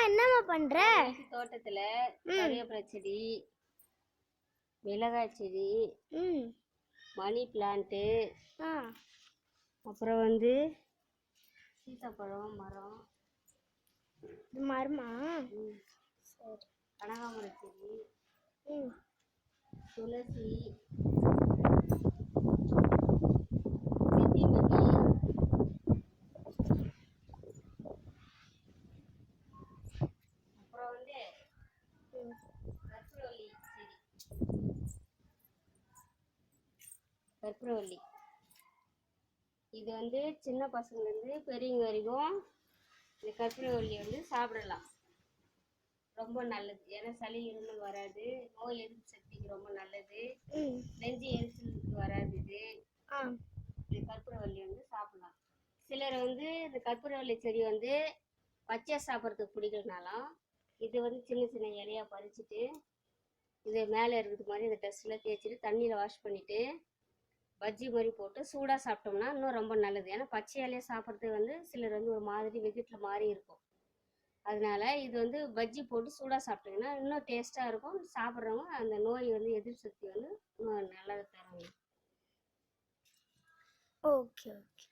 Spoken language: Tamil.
என்னம்மா பண்ற? தோட்டத்துல கறிவேப்பிலை செடி, மிளகாய் செடி, மணி பிளான்ட்டு, அப்புறம் வந்து சீத்தாப்பழம் மரம். இது மரமா? சரி. கனகாமரம் செடி, துளசி, அப்புறம் வந்து கற்பூரவள்ளி செடி. கற்பூரவள்ளி இது வந்து சின்ன பசங்கள்லேருந்து பெரியவங்க வரைக்கும் இந்த கற்பூரவள்ளி வந்து சாப்பிடலாம். ரொம்ப நல்லது. ஏன்னா சளி இருமல் வராது, நோய் எதிர்ப்பு சக்திக்கு ரொம்ப நல்லது, நெஞ்சு எரிச்சலுக்கு வராது. இது இந்த கற்பூரவள்ளி வந்து சாப்பிடலாம். சிலர் வந்து இந்த கற்பூரவள்ளி செடி வந்து பச்சையாக சாப்பிட்றதுக்கு பிடிக்கலனாலும் இது வந்து சின்ன சின்ன இலையாக பறிச்சுட்டு இது மேலே இருக்கிறது மாதிரி இந்த டஸ்ட்டில் தேய்ச்சிட்டு தண்ணியில் வாஷ் பண்ணிவிட்டு பஜ்ஜி மாதிரி போட்டு சூடாக சாப்பிட்டோம்னா இன்னும் ரொம்ப நல்லது. ஏன்னா பச்சை இலையை சாப்பிட்றது வந்து சிலர் வந்து ஒரு மாதிரி வெகிட்டில் மாதிரி இருக்கும். அதனால இது வந்து பஜ்ஜி போட்டு சூடாக சாப்பிட்டிங்கன்னா இன்னும் டேஸ்ட்டாக இருக்கும். சாப்பிட்றவங்க அந்த நோய் வந்து எதிர்ப்பு சக்தி வந்து இன்னும் நல்லா தருவாங்க. Okay okay.